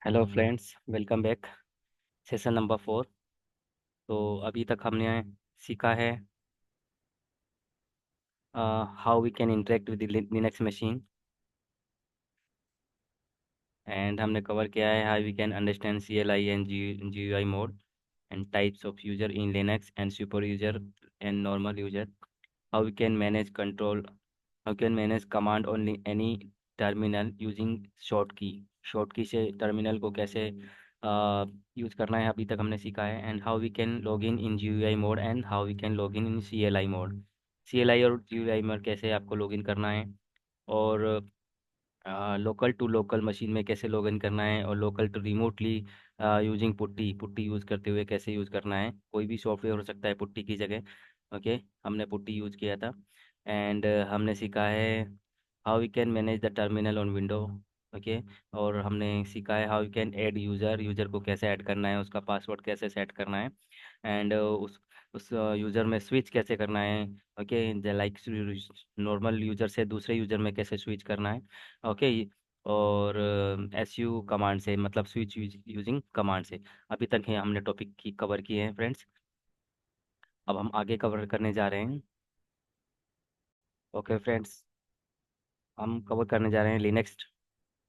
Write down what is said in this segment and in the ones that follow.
Hello friends, welcome back. Session number 4। तो अभी तक हमने सीखा है how we can interact with Linux machine, and हमने कवर किया है how we can understand C L I and G U I mode and types of user in Linux and super user and normal user. How we can manage control, how can manage command on any terminal using short key से terminal को कैसे use करना है, अभी तक हमने सीखा है। And how we can log in GUI mode and how we can log in CLI mode. CLI और GUI मोड कैसे आपको लॉग इन करना है, और लोकल टू लोकल मशीन में कैसे लॉग इन करना है, और local to remotely using PuTTY PuTTY use करते हुए कैसे यूज़ करना है। कोई भी सॉफ्टवेयर हो सकता है पुट्टी की जगह। ओके, हमने पुट्टी यूज़ किया था। एंड हमने सीखा है how we can manage the terminal on window. Okay, और हमने सीखा है how we can add user, user को कैसे ऐड करना है, उसका पासवर्ड कैसे सेट करना है, एंड उस यूज़र में स्विच कैसे करना है। ओके, लाइक नॉर्मल यूज़र से दूसरे यूज़र में कैसे स्विच करना है। ओके, और SU कमांड से, मतलब स्विच यूजिंग कमांड से। अभी तक ही हमने टॉपिक की कवर किए हैं फ्रेंड्स। अब हम आगे कवर करने जा रहे हैं। ओके फ्रेंड्स, हम कवर करने जा रहे हैं Linux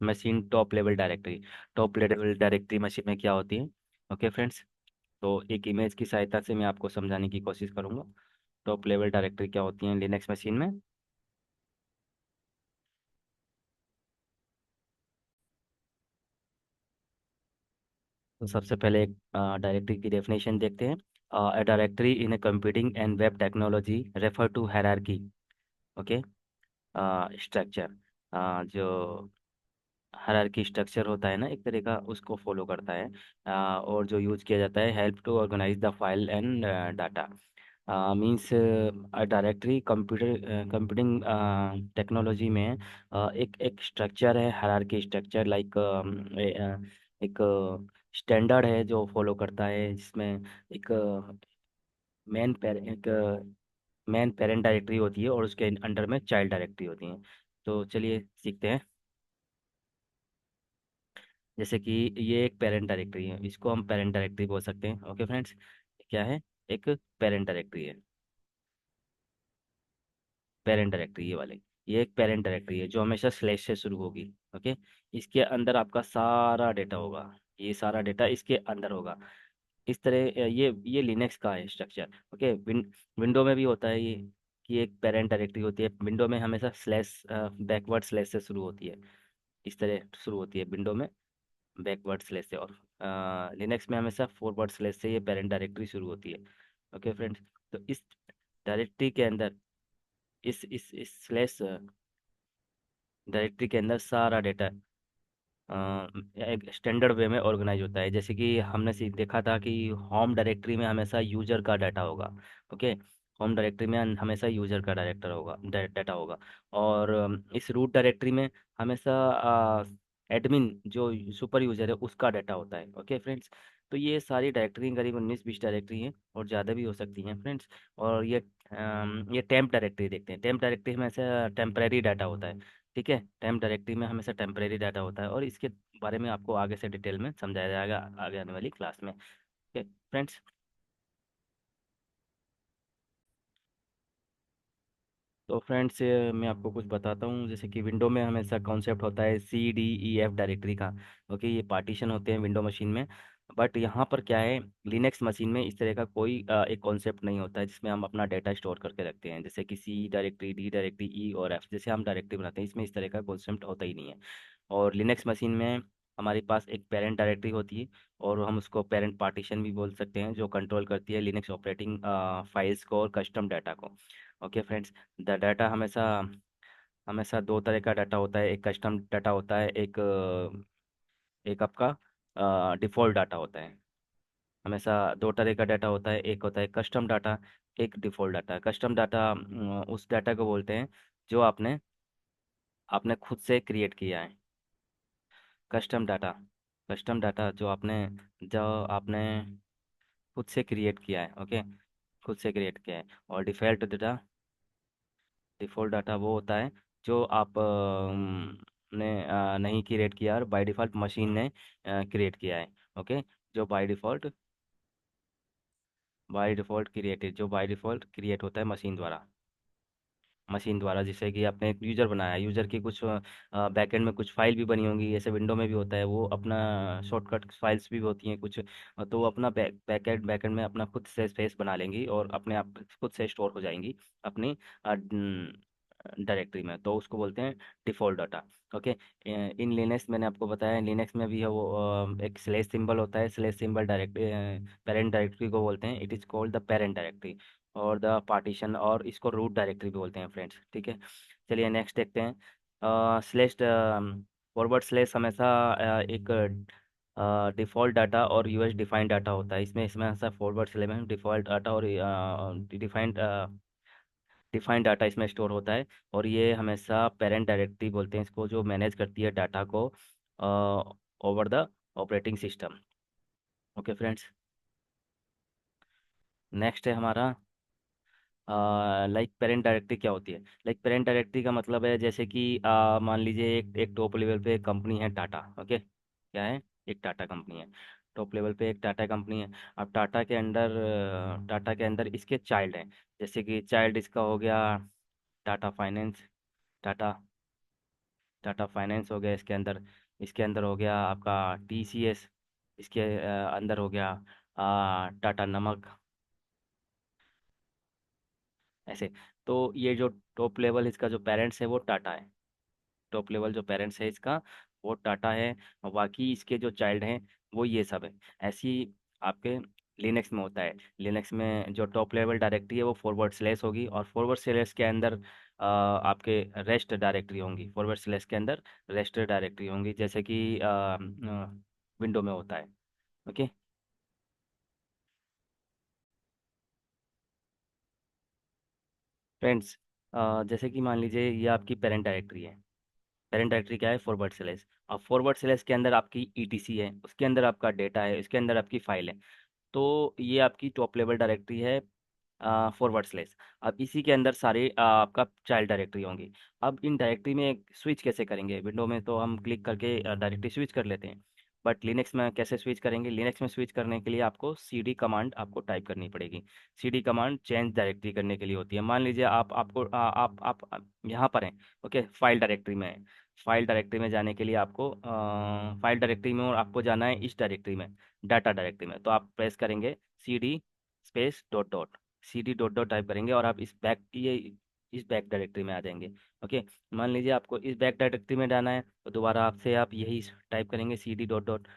machine top level directory. Top level directory machine में क्या होती है। ओके फ्रेंड्स, तो एक इमेज की सहायता से मैं आपको समझाने की कोशिश करूंगा टॉप लेवल डायरेक्टरी क्या होती है लिनक्स मशीन में। तो सबसे पहले एक डायरेक्टरी की डेफिनेशन देखते हैं। A directory in a computing and web technology refer to hierarchy. Okay, structure, जो हायरार्की स्ट्रक्चर होता है ना एक तरह का, उसको फॉलो करता है। और जो यूज किया जाता है help to organise the file and data. Means directory computing technology में एक एक स्ट्रक्चर है, हायरार्की स्ट्रक्चर, लाइक एक स्टैंडर्ड है जो फॉलो करता है, जिसमें एक एक मेन पेरेंट डायरेक्टरी होती है और उसके अंडर में चाइल्ड डायरेक्टरी होती है। तो चलिए सीखते हैं। जैसे कि ये एक पेरेंट डायरेक्टरी है, इसको हम पेरेंट डायरेक्टरी बोल सकते हैं। ओके फ्रेंड्स, क्या है, एक पेरेंट डायरेक्टरी है। पेरेंट डायरेक्टरी ये वाले, ये एक पेरेंट डायरेक्टरी है जो हमेशा स्लैश से शुरू होगी। ओके, इसके अंदर आपका सारा डेटा होगा, ये सारा डेटा इसके अंदर होगा। इस तरह ये लिनक्स का है स्ट्रक्चर। ओके, विंडो में भी होता है ये, कि एक पेरेंट डायरेक्टरी होती है। विंडो में हमेशा स्लैश, बैकवर्ड स्लैश से शुरू होती है। इस तरह शुरू होती है विंडो में, बैकवर्ड स्लैश से। और लिनक्स में हमेशा फॉरवर्ड स्लैश से ये पेरेंट डायरेक्टरी शुरू होती है। ओके फ्रेंड्स, तो इस डायरेक्टरी के अंदर, इस स्लैश डायरेक्टरी के अंदर सारा डेटा एक स्टैंडर्ड वे में ऑर्गेनाइज होता है। जैसे कि हमने देखा था कि होम डायरेक्टरी में हमेशा यूजर का डाटा होगा। ओके, होम डायरेक्टरी में हमेशा यूजर का डायरेक्टर होगा, डाटा होगा। और इस रूट डायरेक्टरी में हमेशा एडमिन जो सुपर यूजर है उसका डाटा होता है। ओके फ्रेंड्स, तो ये सारी डायरेक्टरी करीब 19-20 डायरेक्टरी हैं, और ज़्यादा भी हो सकती हैं फ्रेंड्स। और ये टेम्प डायरेक्टरी देखते हैं। टेम्प डायरेक्टरी में ऐसा टेम्परेरी डाटा होता है। ठीक है, टेम्प डायरेक्टरी में हमेशा टेम्परेरी डाटा होता है, और इसके बारे में आपको आगे से डिटेल में समझाया जाएगा आगे आने वाली क्लास में। ओके फ्रेंड्स, तो फ्रेंड्स मैं आपको कुछ बताता हूँ। जैसे कि विंडो में हमेशा कॉन्सेप्ट होता है CDEF डायरेक्टरी का। ओके, ये पार्टीशन होते हैं विंडो मशीन में। बट यहाँ पर क्या है, लिनक्स मशीन में इस तरह का कोई एक कॉन्सेप्ट नहीं होता है जिसमें हम अपना डाटा स्टोर करके रखते हैं। जैसे कि C directory, D directory, E और F जैसे हम डायरेक्टरी बनाते हैं, इसमें इस तरह का कॉन्सेप्ट होता ही नहीं है। और लिनक्स मशीन में हमारे पास एक पेरेंट डायरेक्टरी होती है, और हम उसको पेरेंट पार्टीशन भी बोल सकते हैं, जो कंट्रोल करती है लिनक्स ऑपरेटिंग फाइल्स को और कस्टम डाटा को। ओके फ्रेंड्स, द डाटा हमेशा हमेशा दो तरह का डाटा होता है। एक कस्टम डाटा होता है, एक आपका डिफ़ॉल्ट डाटा होता है। हमेशा दो तरह का डाटा होता है, एक होता है कस्टम डाटा, एक डिफ़ॉल्ट डाटा। कस्टम डाटा उस डाटा को बोलते हैं जो आपने आपने खुद से क्रिएट किया है। कस्टम डाटा, कस्टम डाटा जो आपने खुद से क्रिएट किया है। ओके, खुद से क्रिएट किया है। और डिफ़ॉल्ट डाटा वो होता है जो आप आपने नहीं क्रिएट किया, और बाय डिफ़ॉल्ट मशीन ने क्रिएट किया है। ओके। जो बाय डिफ़ॉल्ट क्रिएट होता है मशीन द्वारा, जैसे कि आपने एक यूज़र बनाया, यूज़र की कुछ बैकएंड में कुछ फाइल भी बनी होंगी, जैसे विंडो में भी होता है, वो अपना शॉर्टकट फाइल्स भी होती हैं कुछ, तो वो अपना बैकएंड में अपना खुद से स्पेस बना लेंगी और अपने आप खुद से स्टोर हो जाएंगी अपनी डायरेक्टरी में, तो उसको बोलते हैं default data. Okay. In Linux मैंने आपको बताया, लिनक्स में भी है वो एक स्लेश सिंबल होता है, slash symbol direct parent directory को बोलते हैं, it is called the parent directory, और द पार्टीशन, और इसको रूट डायरेक्टरी भी बोलते हैं फ्रेंड्स। ठीक है। चलिए नेक्स्ट देखते हैं। स्लेश फॉरवर्ड स्लेश हमेशा एक डिफ़ॉल्ट डाटा और यूएस डिफाइंड डाटा होता है, इसमें इसमें हमेशा फॉरवर्ड स्लेश में डिफ़ॉल्ट डाटा और डिफाइंड डिफाइंड डाटा इसमें स्टोर होता है, और ये हमेशा पेरेंट डायरेक्टरी बोलते हैं इसको, जो मैनेज करती है डाटा को over the operating system. Okay friends. Next है हमारा लाइक पेरेंट डायरेक्टरी क्या होती है। लाइक पेरेंट डायरेक्टरी का मतलब है, जैसे कि मान लीजिए एक एक टॉप लेवल पे एक कंपनी है टाटा। ओके। क्या है? एक टाटा कंपनी है। टॉप लेवल पे एक टाटा कंपनी है। अब टाटा के अंदर इसके चाइल्ड हैं, जैसे कि चाइल्ड इसका हो गया टाटा फाइनेंस। टाटा टाटा फाइनेंस हो गया इसके अंदर हो गया आपका टीसीएस। इसके अंदर हो गया टाटा नमक। ऐसे। तो ये जो टॉप लेवल इसका जो पेरेंट्स है वो टाटा है। टॉप लेवल जो पेरेंट्स है इसका वो टाटा है, और बाकी इसके जो चाइल्ड हैं वो ये सब है। ऐसी आपके लिनक्स में होता है। लिनक्स में जो टॉप लेवल डायरेक्टरी है वो फॉरवर्ड स्लैश होगी, और फॉरवर्ड स्लैश के अंदर आपके रेस्ट डायरेक्टरी होंगी, फॉरवर्ड स्लैश के अंदर रेस्ट डायरेक्टरी होंगी, जैसे कि विंडो में होता है। ओके फ्रेंड्स, जैसे कि मान लीजिए ये आपकी पेरेंट डायरेक्टरी है। पेरेंट डायरेक्टरी क्या है? Forward slash. अब फॉरवर्ड स्लैश के अंदर आपकी ईटीसी है, उसके अंदर आपका डेटा है, उसके अंदर आपकी फाइल है। तो ये आपकी टॉप लेवल डायरेक्टरी है फॉरवर्ड स्लैश। अब इसी के अंदर सारे आपका चाइल्ड डायरेक्टरी होंगी। अब इन डायरेक्टरी में स्विच कैसे करेंगे? विंडो में तो हम क्लिक करके डायरेक्टरी स्विच कर लेते हैं, बट लिनक्स में कैसे स्विच करेंगे? लिनक्स में स्विच करने के लिए आपको सीडी कमांड आपको टाइप करनी पड़ेगी। सीडी कमांड चेंज डायरेक्टरी करने के लिए होती है। मान लीजिए आप आपको आप यहाँ पर हैं। ओके। फाइल डायरेक्टरी में है। फाइल डायरेक्टरी में जाने के लिए आपको फाइल डायरेक्टरी में, और आपको जाना है इस डायरेक्टरी में, डाटा डायरेक्टरी में, तो आप प्रेस करेंगे C D space dot dot, C D dot dot type करेंगे, और आप इस बैक डायरेक्टरी में आ जाएंगे। ओके। मान लीजिए आपको इस बैक डायरेक्टरी में जाना है, तो दोबारा आपसे आप यही टाइप करेंगे C D dot dot.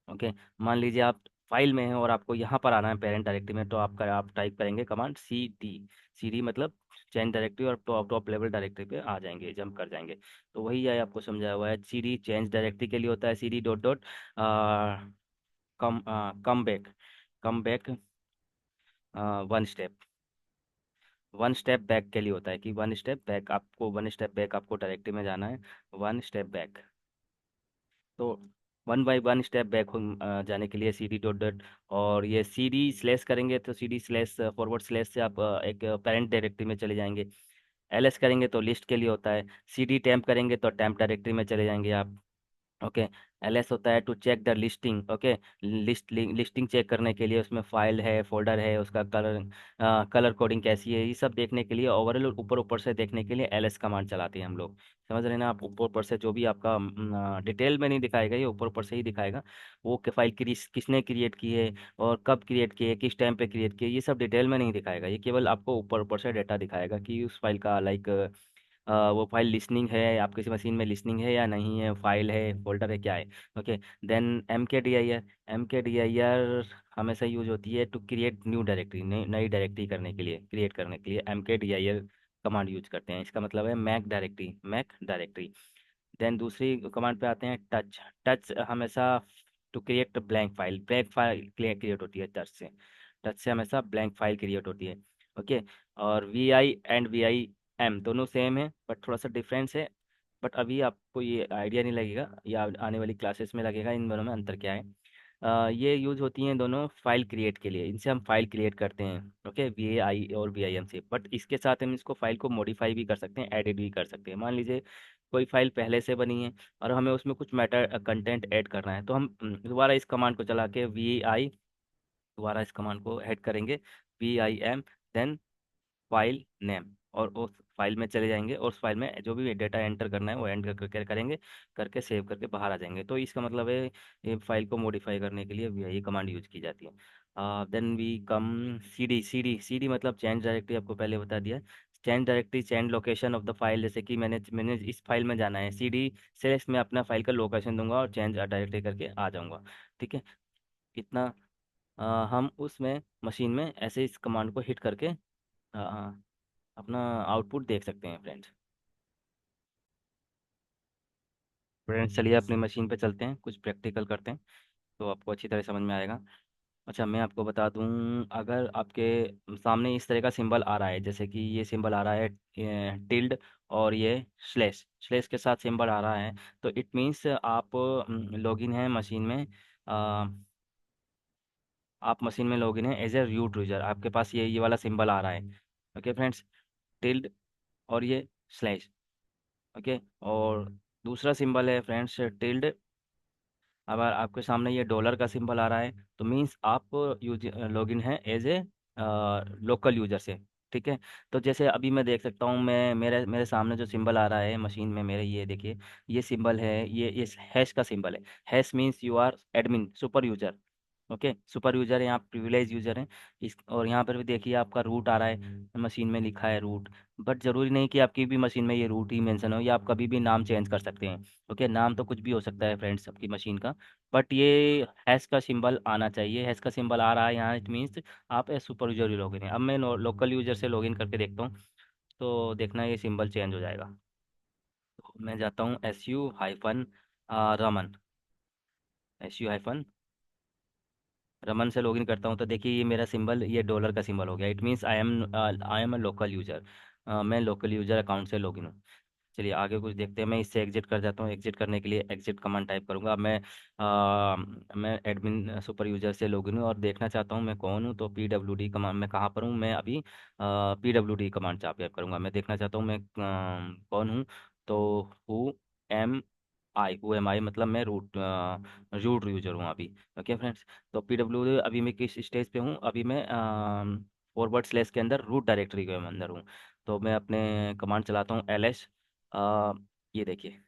Okay. मान लीजिए आप फाइल में हैं और आपको यहाँ पर आना है पेरेंट डायरेक्टरी में, तो आप टाइप करेंगे command C D. C D मतलब चेंज डायरेक्टरी, और टॉप टॉप लेवल डायरेक्टरी पे आ जाएंगे, जंप कर जाएंगे। तो वही है, आपको समझाया हुआ है। सी डी चेंज डायरेक्टरी के लिए होता है C D dot dot come back, come back one step, one step back के लिए होता है, कि वन स्टेप बैक आपको डायरेक्टरी में जाना है, वन स्टेप बैक। तो one by one step back जाने के लिए सी डी डॉट डॉट, और ये सी डी स्लैश करेंगे तो C D slash forward slash से आप एक पेरेंट डायरेक्टरी में चले जाएंगे। एल एस करेंगे तो लिस्ट के लिए होता है। सी डी टैम्प करेंगे तो टैम्प डायरेक्टरी में चले जाएंगे आप। ओके। एलएस होता है to check the listing. Okay. Listing check करने के लिए, उसमें फाइल है, फोल्डर है, उसका कलर कोडिंग कैसी है, ये सब देखने के लिए, ओवरऑल ऊपर ऊपर से देखने के लिए एलएस कमांड चलाते हैं हम लोग। समझ रहे हैं ना आप? ऊपर ऊपर से जो भी आपका डिटेल में नहीं दिखाएगा, ये ऊपर ऊपर से ही दिखाएगा वो फाइल किसने क्रिएट की है, और कब क्रिएट की है, किस टाइम पे क्रिएट की है, ये सब डिटेल में नहीं दिखाएगा। ये केवल आपको ऊपर ऊपर से डाटा दिखाएगा कि उस फाइल का लाइक वो फाइल लिसनिंग है, आप किसी मशीन में लिसनिंग है या नहीं है, फाइल है, फोल्डर है, क्या है। Okay. Then M K D I R हमेशा यूज होती है टू क्रिएट न्यू डायरेक्टरी, नई डायरेक्टरी करने के लिए, क्रिएट करने के लिए M K D I R command use करते हैं। इसका मतलब है मैक डायरेक्टरी। देन दूसरी कमांड पे आते हैं टच। टच हमेशा to create blank file create होती है टच से हमेशा ब्लैंक फाइल क्रिएट होती है। ओके। और V I and V I M दोनों सेम है, बट थोड़ा सा डिफरेंस है। बट अभी आपको ये आइडिया नहीं लगेगा, या आने वाली क्लासेस में लगेगा इन दोनों में अंतर क्या है। ये यूज होती हैं दोनों फाइल क्रिएट के लिए, इनसे हम फाइल क्रिएट करते हैं। ओके। वी आई और वी आई एम से, बट इसके साथ हम इसको फाइल को मॉडिफाई भी कर सकते हैं, एडिट भी कर सकते हैं। मान लीजिए कोई फाइल पहले से बनी है और हमें उसमें कुछ मैटर कंटेंट ऐड करना है, तो हम दोबारा इस कमांड को चला के वी आई, दोबारा इस कमांड को ऐड करेंगे, VIM, देन फाइल नेम, और उस फाइल में चले जाएंगे और उस फाइल में जो भी डेटा एंटर करना है वो एंटर करके करेंगे, करके सेव करके बाहर आ जाएंगे। तो इसका मतलब है ये फाइल को मॉडिफाई करने के लिए भी ये कमांड यूज की जाती है। देन वी कम CD मतलब चेंज डायरेक्टरी, आपको पहले बता दिया। Change directory, change location of the file, जैसे कि मैंने इस फाइल में जाना है, CD से मैं अपना फाइल का लोकेशन दूंगा और चेंज डायरेक्टरी करके आ जाऊंगा। ठीक है, इतना हम उसमें मशीन में ऐसे इस कमांड को हिट करके अपना आउटपुट देख सकते हैं फ्रेंड्स। फ्रेंड्स चलिए अपनी मशीन पे चलते हैं, कुछ प्रैक्टिकल करते हैं, तो आपको अच्छी तरह समझ में आएगा। अच्छा, मैं आपको बता दूं, अगर आपके सामने इस तरह का सिंबल आ रहा है, जैसे कि ये सिंबल आ रहा है टिल्ड, और ये स्लैश स्लैश के साथ सिंबल आ रहा है, तो इट मीन्स आप लॉगिन है मशीन में, अ, आप मशीन में लॉगिन है एज ए रूट यूजर, आपके पास ये वाला सिंबल आ रहा है। ओके फ्रेंड्स, टिल्ड और ये स्लैश। ओके, और दूसरा सिंबल है फ्रेंड्स टिल्ड, अगर आपके सामने ये डॉलर का सिंबल आ रहा है, तो मीन्स आप यूज लॉगिन है एज ए लोकल यूजर से। ठीक है, तो जैसे अभी मैं देख सकता हूँ, मैं मेरे मेरे सामने जो सिंबल आ रहा है मशीन में मेरे, ये देखिए, ये सिंबल है, ये हैश का सिंबल है। Hash means you are admin, super user. Okay, super user है, आप प्रिविलेज यूजर हैं। इस और यहाँ पर भी देखिए आपका रूट आ रहा है, मशीन में लिखा है रूट, बट जरूरी नहीं कि आपकी भी मशीन में ये रूट ही मेंशन हो, या आप कभी भी नाम चेंज कर सकते हैं। ओके, नाम तो कुछ भी हो सकता है फ्रेंड्स आपकी मशीन का, बट ये हैश का सिंबल आना चाहिए। हैश का सिंबल आ रहा है यहाँ, इट मीन्स आप ए सुपर यूजर ही लॉगिन है। अब मैं लोकल यूजर से लॉगिन करके देखता हूँ, तो देखना ये सिंबल चेंज हो जाएगा। तो मैं जाता हूँ रमन, SU रमन से लॉगिन करता हूँ, तो देखिए ये मेरा सिंबल, ये डॉलर का सिंबल हो गया, it means I am a local user. मैं लोकल यूजर अकाउंट से लॉगिन हूँ। चलिए आगे कुछ देखते हैं, मैं इससे एग्जिट कर जाता हूँ। एग्जिट करने के लिए एग्जिट कमांड टाइप करूँगा। अब मैं एडमिन सुपर यूजर से लॉगिन हूँ और देखना चाहता हूँ मैं कौन हूँ, तो PWD कमांड, मैं कहाँ पर हूँ, मैं अभी PWD कमांड टाइप करूँगा। मैं देखना चाहता हूँ मैं कौन हूँ, तो हु एम हु एम आई मतलब मैं रूट यूजर हूँ अभी। ओके फ्रेंड्स, तो PWD अभी मैं किस स्टेज पे हूँ, अभी मैं फॉरवर्ड स्लैश के अंदर रूट डायरेक्टरी के अंदर हूँ। तो मैं अपने कमांड चलाता हूँ LS, ये देखिए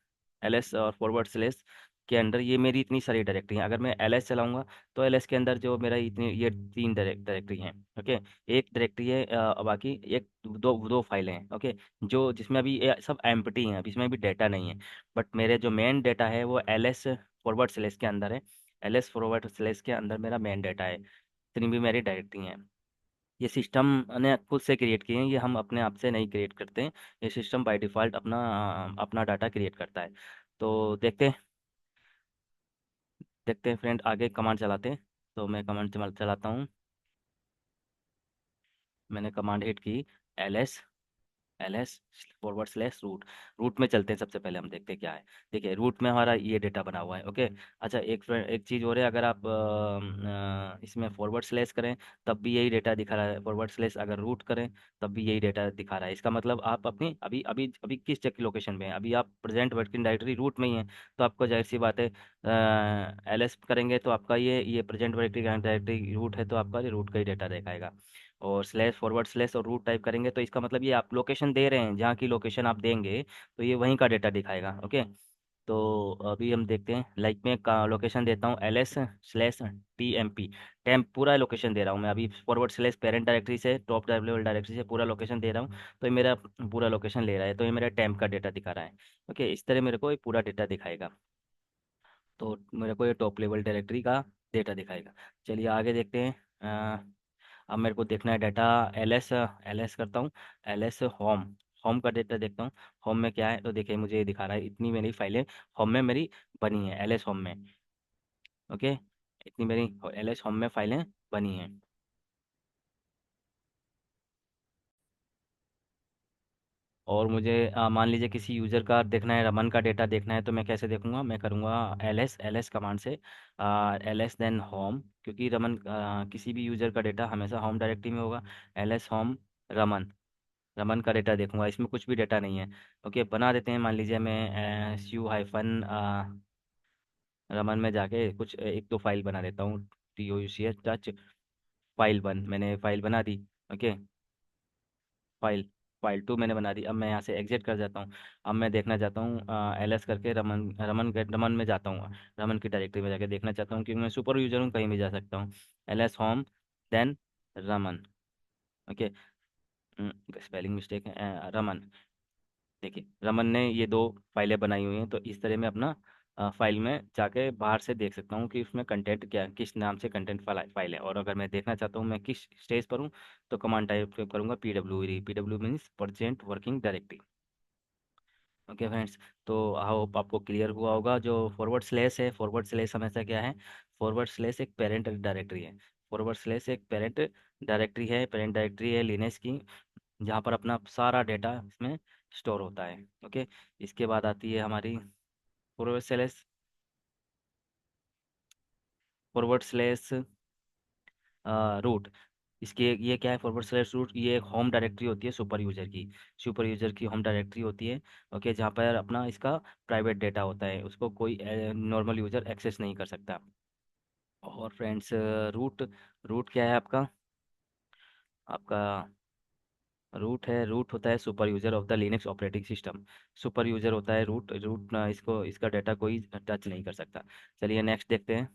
LS और फॉरवर्ड स्लैश के अंदर ये मेरी इतनी सारी डायरेक्टरी हैं। अगर मैं LS चलाऊंगा, तो LS के अंदर जो मेरा इतनी ये 3 डायरेक्टरी हैं। ओके, एक डायरेक्टरी है, बाकी एक दो दो फाइलें हैं। ओके, जो जिसमें अभी ये सब एम्प्टी हैं, अभी इसमें भी डेटा नहीं है, बट मेरे जो मेन डेटा है वो LS फॉरवर्ड स्लैश के अंदर है। LS फॉरवर्ड स्लैश के अंदर मेरा मेन डेटा है, इतनी भी मेरी डायरेक्टरी हैं। ये सिस्टम ने खुद से क्रिएट किए हैं, ये हम अपने आप से नहीं क्रिएट करते हैं। ये सिस्टम बाय डिफ़ॉल्ट अपना अपना डाटा क्रिएट करता है। तो देखते हैं फ्रेंड, आगे कमांड चलाते हैं। तो मैं कमांड चलाता हूँ। मैंने कमांड हिट की, LS forward slash root. Root में चलते हैं, सबसे पहले हम देखते हैं क्या है। देखिए रूट में हमारा ये डेटा बना हुआ है। ओके, अच्छा, एक चीज़ और है, अगर आप इसमें फॉरवर्ड स्लैश करें तब भी यही डेटा दिखा रहा है, फॉरवर्ड स्लैश अगर रूट करें तब भी यही डेटा दिखा रहा है। इसका मतलब आप अपनी अभी अभी अभी किस जगह लोकेशन में हैं, अभी आप प्रेजेंट वर्किंग डायरेक्टरी रूट में ही हैं, तो आपको जाहिर सी बात है LS करेंगे तो आपका ये प्रेजेंट वर्किंग डायरेक्टरी रूट है, तो आपका ये रूट का ही डेटा दिखाएगा। और स्लैश फॉरवर्ड स्लैश और रूट टाइप करेंगे, तो इसका मतलब ये आप लोकेशन दे रहे हैं, जहाँ की लोकेशन आप देंगे तो ये वहीं का डेटा दिखाएगा। ओके, तो अभी हम देखते हैं, लाइक मैं का लोकेशन देता हूँ LS/TMP, टेम्प पूरा लोकेशन दे रहा हूँ मैं अभी, फॉरवर्ड स्लैश पेरेंट डायरेक्टरी से टॉप लेवल डायरेक्टरी से पूरा लोकेशन दे रहा हूँ। तो ये मेरा पूरा लोकेशन ले रहा है, तो ये मेरा टेम्प का डेटा दिखा रहा है। ओके, इस तरह मेरे को ये पूरा डेटा दिखाएगा, तो मेरे को ये टॉप लेवल डायरेक्टरी का डेटा दिखाएगा। चलिए आगे देखते हैं। अब मेरे को देखना है डाटा, एल एस करता हूँ, LS होम, होम का डेटा देखता हूँ। होम में क्या है, तो देखिए मुझे ये दिखा रहा है, इतनी मेरी फाइलें होम में मेरी बनी है, LS होम में। ओके, इतनी मेरी LS होम में फाइलें बनी हैं। और मुझे मान लीजिए किसी यूज़र का देखना है, रमन का डेटा देखना है, तो मैं कैसे देखूंगा, मैं करूँगा LS कमांड से LS देन होम, क्योंकि रमन किसी भी यूज़र का डेटा हमेशा होम डायरेक्टरी में होगा। LS home Raman. रमन का डेटा देखूंगा, इसमें कुछ भी डेटा नहीं है। ओके, बना देते हैं, मान लीजिए मैं स्यू हाइफन रमन में जाके कुछ एक दो फाइल बना देता हूँ। TOUCH टच फाइल 1 मैंने फाइल बना दी। ओके, फाइल फाइल 2 मैंने बना दी। अब मैं यहाँ से एग्जिट कर जाता हूँ। अब मैं देखना चाहता हूँ LS करके रमन में जाता हूँ। रमन की डायरेक्टरी में जाके देखना चाहता हूँ, क्योंकि मैं सुपर यूजर हूँ, कहीं भी जा सकता हूँ। LS home, then Raman. Okay, spelling mistake है, रमन। देखिए, रमन ने ये दो फाइलें बनाई हुई हैं, तो इस तरह मैं अपना फाइल में जाके बाहर से देख सकता हूँ कि उसमें कंटेंट क्या, किस नाम से कंटेंट फाइल है। और अगर मैं देखना चाहता हूँ मैं किस स्टेज पर हूँ, तो कमांड टाइप करूँगा PWD। PW means present working directory. Okay friends, तो होप आपको क्लियर हुआ होगा। जो फॉरवर्ड स्लैश है, फॉरवर्ड स्लैश हमेशा क्या है, फॉरवर्ड स्लैश एक पेरेंट डायरेक्टरी है। फॉरवर्ड स्लैश एक पेरेंट डायरेक्टरी है लिनक्स की, जहाँ पर अपना सारा डेटा इसमें स्टोर होता है। ओके, इसके बाद आती है हमारी forward slash, forward slash root. इसके ये क्या है, फॉरवर्ड स्लैश रूट, ये एक होम डायरेक्टरी होती है सुपर यूजर की। सुपर यूजर की होम डायरेक्टरी होती है। ओके, जहाँ पर अपना इसका प्राइवेट डेटा होता है, उसको कोई नॉर्मल यूजर एक्सेस नहीं कर सकता। और फ्रेंड्स, रूट रूट क्या है आपका, आपका रूट होता है super user of the Linux operating system. Super user होता है रूट। रूट ना, इसको इसका डाटा कोई टच नहीं कर सकता। चलिए नेक्स्ट देखते हैं।